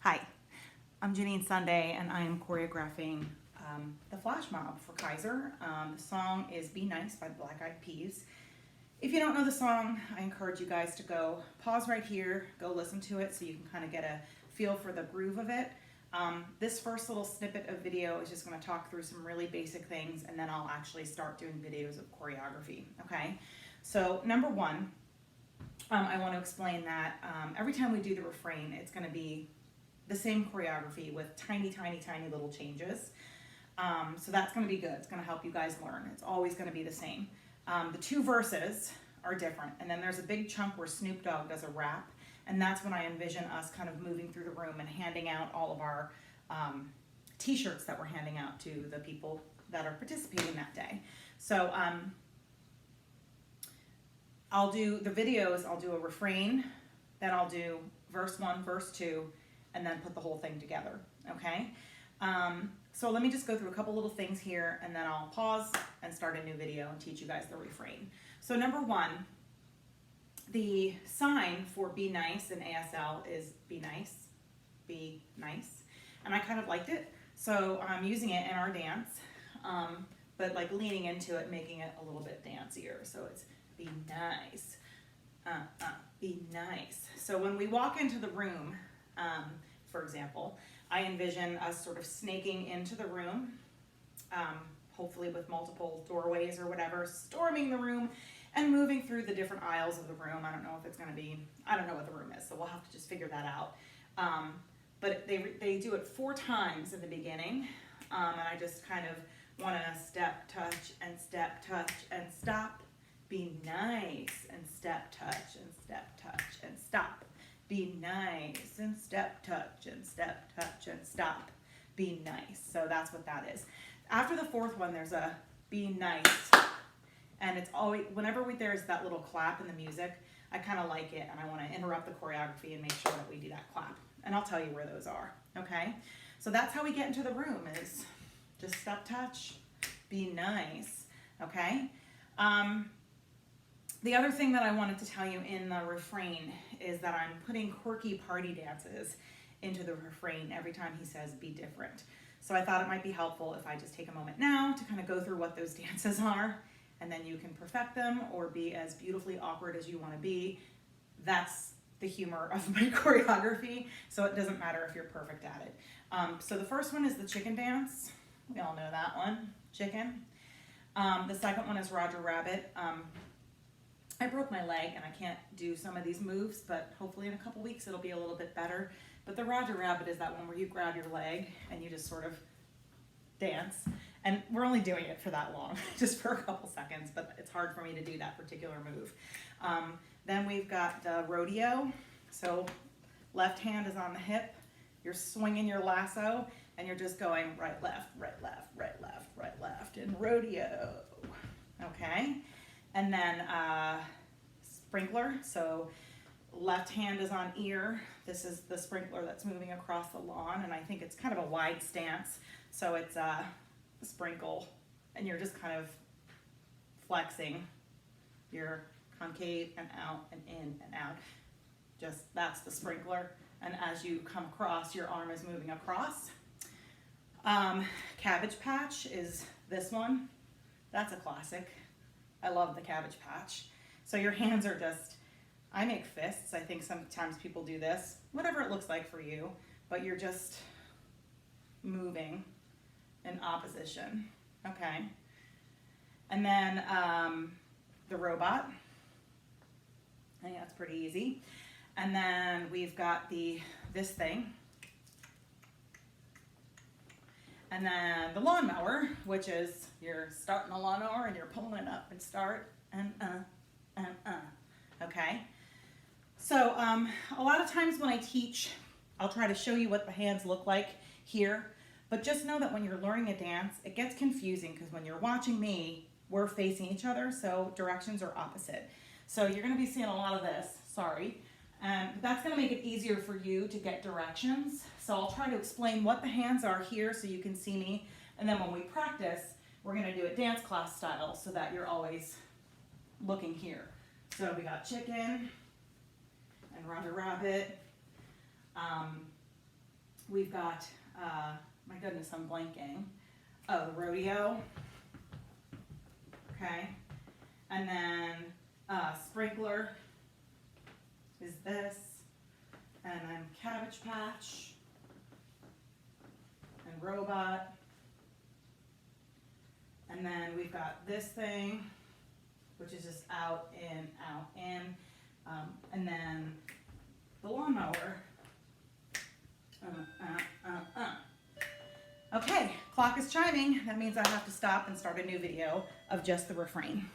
Hi, I'm Janine Sunday and I am choreographing the Flash Mob for Kaiser. The song is Be Nice by the Black Eyed Peas. If you don't know the song, I encourage you guys to go pause right here, go listen to it so you can kind of get a feel for the groove of it. This first little snippet of video is just going to talk through some really basic things, and then I'll actually start doing videos of choreography, okay? So number one, I want to explain that every time we do the refrain, it's going to be the same choreography with tiny, tiny, tiny little changes. So that's going to be good. It's going to help you guys learn. It's always going to be the same. The two verses are different, and then there's a big chunk where Snoop Dogg does a rap, and that's when I envision us kind of moving through the room and handing out all of our t-shirts that we're handing out to the people that are participating that day. So I'll do the videos, I'll do a refrain, then I'll do verse 1, verse 2, and then put the whole thing together, okay? So let me just go through a couple little things here, and then I'll pause and start a new video and teach you guys the refrain. So number one, the sign for be nice in ASL is be nice, be nice. And I kind of liked it, so I'm using it in our dance, but like leaning into it, making it a little bit dancier. So it's be nice, be nice. So when we walk into the room, for example, I envision us sort of snaking into the room, hopefully with multiple doorways or whatever, storming the room and moving through the different aisles of the room. I don't know if it's going to be, I don't know what the room is, so we'll have to just figure that out. But they do it 4 times in the beginning, and I just kind of want to step, touch, and step, touch, and stop. Be nice, and step, touch, and step, touch, and stop. Be nice, and step, touch, and step, touch, and stop. Be nice. So that's what that is. After the 4th one, there's a be nice. And it's always, whenever there's that little clap in the music, I kind of like it, and I want to interrupt the choreography and make sure that we do that clap. And I'll tell you where those are, okay? So that's how we get into the room, is just step, touch, be nice, okay? The other thing that I wanted to tell you in the refrain is that I'm putting quirky party dances into the refrain every time he says be different. So I thought it might be helpful if I just take a moment now to kind of go through what those dances are, and then you can perfect them or be as beautifully awkward as you want to be. That's the humor of my choreography, so it doesn't matter if you're perfect at it. So the first one is the chicken dance. We all know that one, chicken. The second one is Roger Rabbit. I broke my leg and I can't do some of these moves, but hopefully in a couple weeks it'll be a little bit better. But the Roger Rabbit is that one where you grab your leg and you just sort of dance. And we're only doing it for that long, just for a couple seconds, but it's hard for me to do that particular move. Then we've got the rodeo. So left hand is on the hip, you're swinging your lasso, and you're just going right, left, right, left, right, left, right, left, in rodeo, okay? And then sprinkler, so left hand is on ear. This is the sprinkler that's moving across the lawn, and I think it's kind of a wide stance, so it's a sprinkle, and you're just kind of flexing your concave and out and in and out. Just, that's the sprinkler, and as you come across, your arm is moving across. Cabbage Patch is this one. That's a classic. I love the Cabbage Patch. So your hands are just, I make fists. I think sometimes people do this, whatever it looks like for you, but you're just moving in opposition, okay? And then the robot. I think that's pretty easy. And then we've got this thing. And then the lawnmower, which is you're starting a lawnmower and you're pulling it up and start and okay? So a lot of times when I teach, I'll try to show you what the hands look like here, but just know that when you're learning a dance, it gets confusing because when you're watching me, we're facing each other, so directions are opposite. So you're gonna be seeing a lot of this, sorry. And that's gonna make it easier for you to get directions. So I'll try to explain what the hands are here so you can see me. And then when we practice, we're gonna do it dance class style so that you're always looking here. So we got chicken and Roger Rabbit. We've got, my goodness, I'm blanking. Oh, the rodeo. Okay. And then sprinkler is this. And then Cabbage Patch. And robot. And then we've got this thing, which is just out, in, out, in. And then the lawnmower. Okay, clock is chiming. That means I have to stop and start a new video of just the refrain.